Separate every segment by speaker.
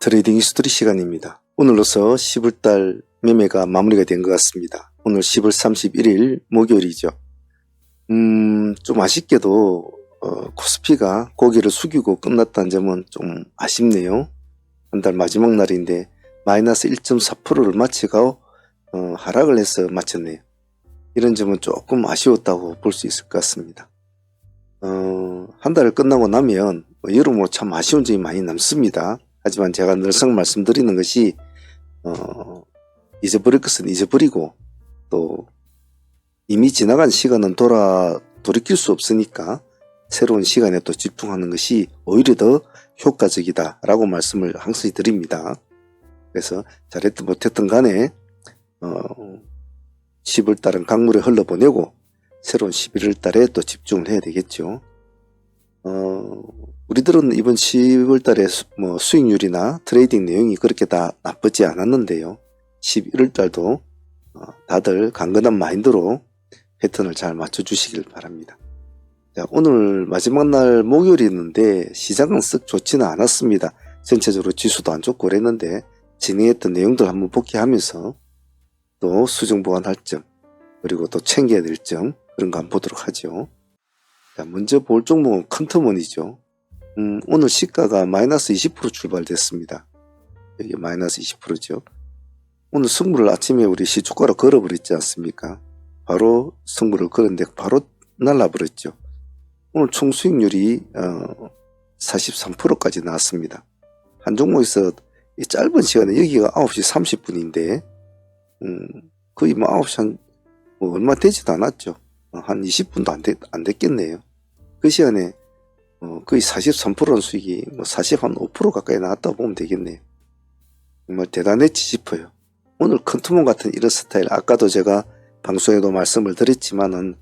Speaker 1: 트레이딩 히스토리 시간입니다. 오늘로서 10월달 매매가 마무리가 된 것 같습니다. 오늘 10월 31일 목요일이죠. 좀 아쉽게도 코스피가 고개를 숙이고 끝났다는 점은 좀 아쉽네요. 한 달 마지막 날인데 마이너스 1.4%를 마치고 하락을 해서 마쳤네요. 이런 점은 조금 아쉬웠다고 볼 수 있을 것 같습니다. 한 달을 끝나고 나면 여러모로 참 아쉬운 점이 많이 남습니다. 하지만 제가 늘상 말씀드리는 것이 잊어버릴 것은 잊어버리고 또 이미 지나간 시간은 돌이킬 수 없으니까 새로운 시간에 또 집중하는 것이 오히려 더 효과적이다 라고 말씀을 항상 드립니다. 그래서 잘했든 못했든 간에 10월달은 강물에 흘러보내고 새로운 11월달에 또 집중을 해야 되겠죠. 우리들은 이번 10월달에 수익률이나 트레이딩 내용이 그렇게 다 나쁘지 않았는데요. 11월달도 다들 강건한 마인드로 패턴을 잘 맞춰주시길 바랍니다. 자, 오늘 마지막 날 목요일이었는데 시장은 썩 좋지는 않았습니다. 전체적으로 지수도 안 좋고 그랬는데 진행했던 내용들 한번 복귀하면서 또 수정보완할 점 그리고 또 챙겨야 될 점 그런 거 한번 보도록 하죠. 자, 먼저 볼 종목은 컨트먼이죠. 오늘 시가가 마이너스 20% 출발됐습니다. 여기 마이너스 20%죠. 오늘 승부를 아침에 우리 시초가로 걸어버렸지 않습니까? 바로 승부를 걸었는데 바로 날라버렸죠. 오늘 총 수익률이 43%까지 나왔습니다. 한 종목에서 이 짧은 시간에 여기가 9시 30분인데 거의 9시 얼마 되지도 않았죠. 한 20분도 안 됐겠네요. 그 시간에 거의 43%는 수익이 45% 가까이 나왔다고 보면 되겠네요. 정말 대단했지 싶어요. 오늘 컨트몬 같은 이런 스타일, 아까도 제가 방송에도 말씀을 드렸지만은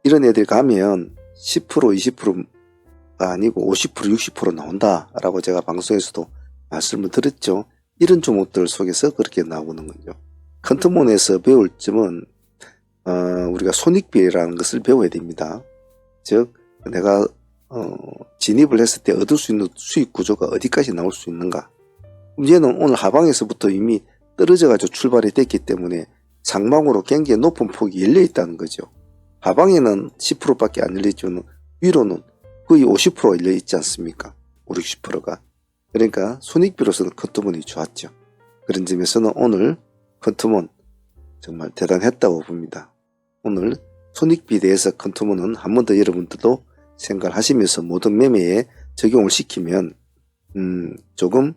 Speaker 1: 이런 애들 가면 10% 20%가 아니고 50% 60% 나온다라고 제가 방송에서도 말씀을 드렸죠. 이런 종목들 속에서 그렇게 나오는 거죠. 컨트몬에서 배울 점은 우리가 손익비라는 것을 배워야 됩니다. 즉 내가 진입을 했을 때 얻을 수 있는 수익 구조가 어디까지 나올 수 있는가. 문제는 오늘 하방에서부터 이미 떨어져 가지고 출발이 됐기 때문에 상방으로 굉장히 높은 폭이 열려 있다는 거죠. 하방에는 10%밖에 안 열려있지만 위로는 거의 50%가 열려 있지 않습니까? 5, 60%가. 그러니까 손익비로서는 컨트몬이 좋았죠. 그런 점에서는 오늘 컨트몬 정말 대단했다고 봅니다. 오늘 손익비에 대해서 컨트몬은 한 번 더 여러분들도 생각을 하시면서 모든 매매에 적용을 시키면 조금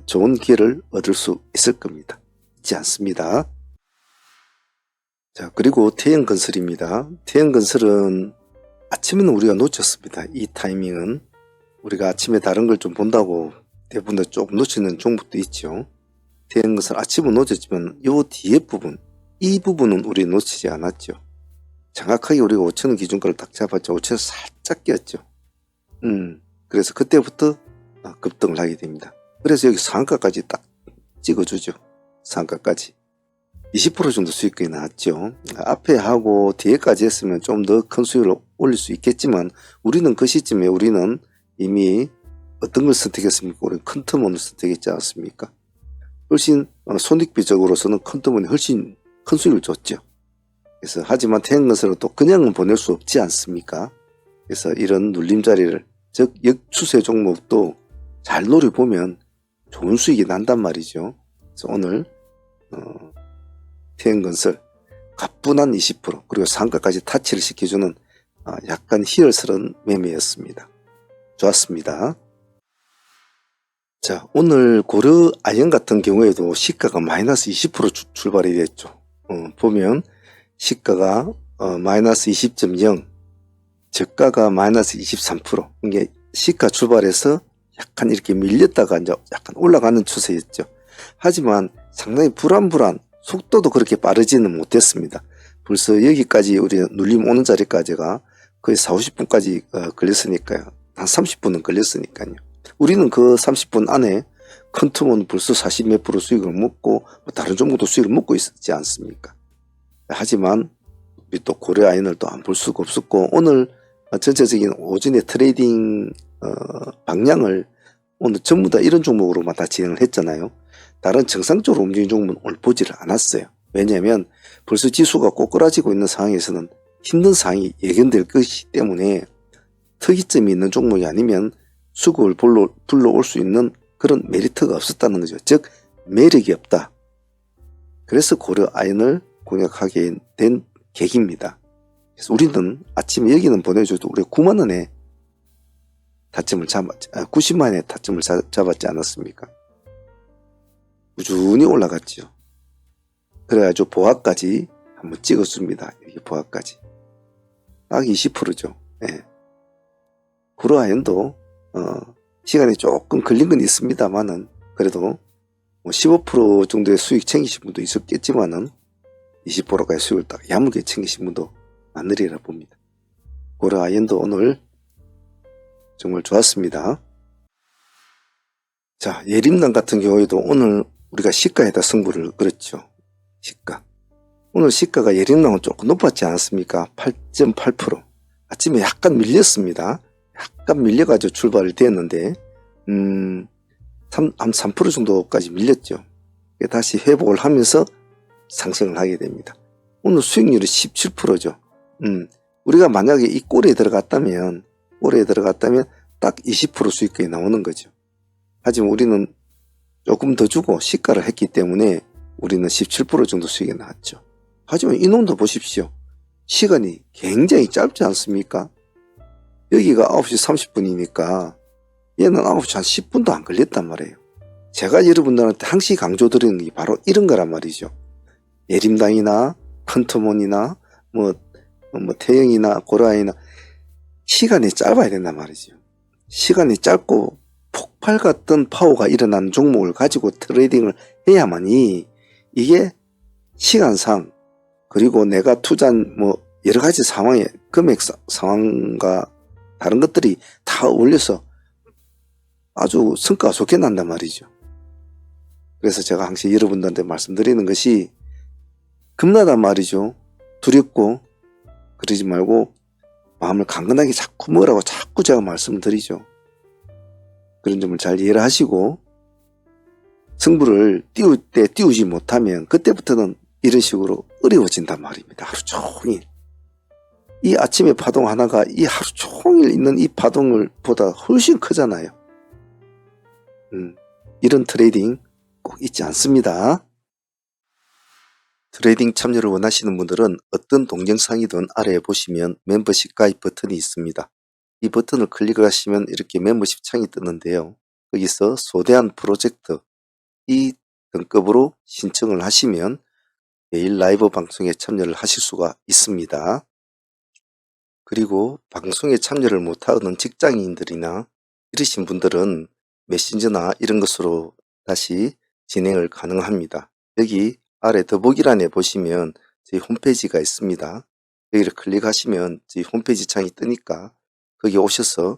Speaker 1: 좋은 기회를 얻을 수 있을 겁니다. 있지 않습니다. 자, 그리고 태영건설입니다. 태영건설은 아침에는 우리가 놓쳤습니다. 이 타이밍은 우리가 아침에 다른 걸 좀 본다고 대부분 조금 놓치는 종목도 있죠. 태영건설 아침은 놓쳤지만 이 뒤에 부분, 이 부분은 우리 놓치지 않았죠. 정확하게 우리가 5,000원 기준가를 딱 잡았죠. 5,000원 살짝 꼈죠. 그래서 그때부터 급등을 하게 됩니다. 그래서 여기 상한가까지 딱 찍어주죠. 상한가까지. 20% 정도 수익이 나왔죠. 앞에 하고 뒤에까지 했으면 좀 더 큰 수익을 올릴 수 있겠지만 우리는 그 시점에 우리는 이미 어떤 걸 선택했습니까? 우리는 컨트몬을 선택했지 않습니까? 훨씬 손익비적으로서는 컨트몬이 훨씬 큰 수익을 줬죠. 그래서 하지만 태영건설은 또 그냥은 보낼 수 없지 않습니까? 그래서 이런 눌림자리를 즉 역추세 종목도 잘 노려보면 좋은 수익이 난단 말이죠. 그래서 오늘 태영건설 가뿐한 20% 그리고 상가까지 타치를 시켜주는 약간 희열스러운 매매였습니다. 좋았습니다. 자, 오늘 고려 아연 같은 경우에도 시가가 마이너스 20% 출발이 됐죠. 보면 시가가 마이너스 20.0 저가가 마이너스 23% 이게 시가 출발해서 약간 이렇게 밀렸다가 이제 약간 올라가는 추세였죠. 하지만 상당히 불안불안 속도도 그렇게 빠르지는 못했습니다. 벌써 여기까지 우리 눌림 오는 자리까지가 거의 40-50분까지 걸렸으니까요. 한 30분은 걸렸으니까요. 우리는 그 30분 안에 컨트몬 벌써 40몇 % 수익을 먹고 다른 종목도 수익을 먹고 있지 않습니까? 하지만 우리 또 고려 아연을 또 안 볼 수가 없었고 오늘 전체적인 오전의 트레이딩 방향을 오늘 전부 다 이런 종목으로만 다 진행을 했잖아요. 다른 정상적으로 움직이는 종목은 오늘 보지를 않았어요. 왜냐하면 벌써 지수가 꼬꾸라지고 있는 상황에서는 힘든 상황이 예견될 것이기 때문에 특이점이 있는 종목이 아니면 수급을 불러올 수 있는 그런 메리트가 없었다는 거죠. 즉 매력이 없다. 그래서 고려아연을 공략하게 된 계기입니다. 그래서 우리는 아침에 여기는 보내줘도 우리 9만원에 타점을 90만원에 타점을 잡았지 않았습니까? 꾸준히 올라갔죠. 그래가지고 보합까지 한번 찍었습니다. 여기 보합까지. 딱 20%죠. 예. 고려아연도 시간이 조금 걸린 건 있습니다만은 그래도 뭐 15% 정도의 수익 챙기신 분도 있었겠지만은 20%까지 수익을 딱 야무게 챙기신 분도 많으리라 봅니다. 고려아연도 오늘 정말 좋았습니다. 자, 예림당 같은 경우에도 오늘 우리가 시가에다 승부를 걸었죠. 시가. 오늘 시가가 예림당은 조금 높았지 않았습니까? 8.8%. 아침에 약간 밀렸습니다. 약간 밀려가지고 출발을 되었는데 한 3% 정도까지 밀렸죠. 다시 회복을 하면서 상승을 하게 됩니다. 오늘 수익률이 17%죠. 우리가 만약에 이 꼴에 들어갔다면 딱 20% 수익금이 나오는 거죠. 하지만 우리는 조금 더 주고 시가를 했기 때문에 우리는 17% 정도 수익이 나왔죠. 하지만 이놈도 보십시오. 시간이 굉장히 짧지 않습니까? 여기가 9시 30분이니까 얘는 9시 한 10분도 안 걸렸단 말이에요. 제가 여러분들한테 항상 강조드리는 게 바로 이런 거란 말이죠. 예림당이나 컨터몬이나 뭐 태영이나 고려아연이나 시간이 짧아야 된단 말이죠. 시간이 짧고 폭발 같은 파워가 일어나는 종목을 가지고 트레이딩을 해야만이 이게 시간상 그리고 내가 투자한 뭐 여러 가지 상황의 금액 상황과 다른 것들이 다 어울려서 아주 성과가 좋게 난단 말이죠. 그래서 제가 항상 여러분들한테 말씀드리는 것이 겁나단 말이죠. 두렵고 그러지 말고 마음을 강건하게 자꾸 먹으라고 자꾸 제가 말씀을 드리죠. 그런 점을 잘 이해를 하시고 승부를 띄울 때 띄우지 못하면 그때부터는 이런 식으로 어려워진단 말입니다. 하루 종일. 이 아침의 파동 하나가 이 하루 종일 있는 이 파동을 보다 훨씬 크잖아요. 이런 트레이딩 꼭 잊지 않습니다. 트레이딩 참여를 원하시는 분들은 어떤 동영상이든 아래에 보시면 멤버십 가입 버튼이 있습니다. 이 버튼을 클릭을 하시면 이렇게 멤버십 창이 뜨는데요. 여기서 소대한 프로젝트 이 등급으로 신청을 하시면 매일 라이브 방송에 참여를 하실 수가 있습니다. 그리고 방송에 참여를 못하는 직장인들이나 이러신 분들은 메신저나 이런 것으로 다시 진행을 가능합니다. 여기 아래 더보기란에 보시면 저희 홈페이지가 있습니다. 여기를 클릭하시면 저희 홈페이지 창이 뜨니까 거기 오셔서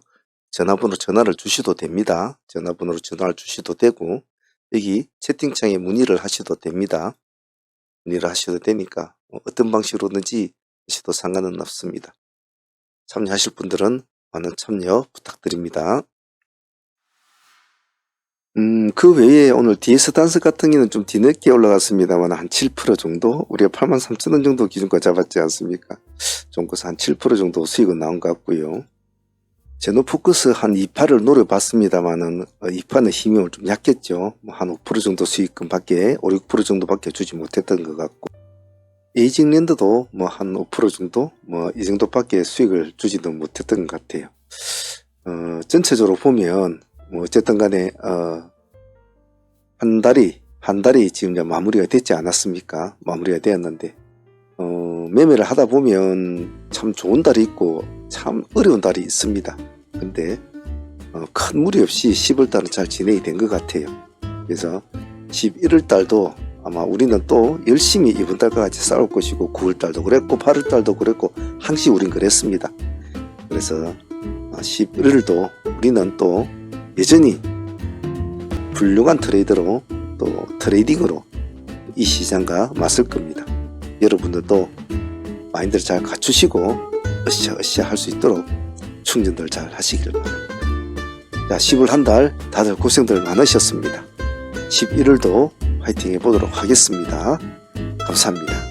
Speaker 1: 전화를 주셔도 됩니다. 전화번호로 전화를 주셔도 되고 여기 채팅창에 문의를 하셔도 됩니다. 문의를 하셔도 되니까 어떤 방식으로든지 하셔도 상관은 없습니다. 참여하실 분들은 많은 참여 부탁드립니다. 그 외에 오늘 DS 단서 같은 경우는 좀 뒤늦게 올라갔습니다만 한 7% 정도 우리가 83,000원 정도 기준가 잡았지 않습니까? 종가에서 한 7% 정도 수익은 나온 것 같고요. 제노포커스 한 2파를 노려봤습니다만은 2파는 힘이 좀 약했죠. 한 5% 정도 수익금 밖에 5, 6% 정도밖에 주지 못했던 것 같고 에이징랜드도 한 5% 정도 이 정도밖에 수익을 주지도 못했던 것 같아요. 전체적으로 보면 어쨌든 간에 한 달이 지금 이제 마무리가 됐지 않았습니까? 마무리가 되었는데 매매를 하다 보면 참 좋은 달이 있고 참 어려운 달이 있습니다. 근데 큰 무리 없이 10월달은 잘 진행이 된 것 같아요. 그래서 11월달도 아마 우리는 또 열심히 이번 달과 같이 싸울 것이고 9월달도 그랬고 8월달도 그랬고 항상 우린 그랬습니다. 그래서 11월도 우리는 또 여전히 훌륭한 트레이더로 또 트레이딩으로 이 시장과 맞설 겁니다. 여러분들도 마인드를 잘 갖추시고 으쌰으쌰 할 수 있도록 충전들 잘 하시길 바랍니다. 자, 10월 한 달 다들 고생들 많으셨습니다. 11월도 화이팅 해보도록 하겠습니다. 감사합니다.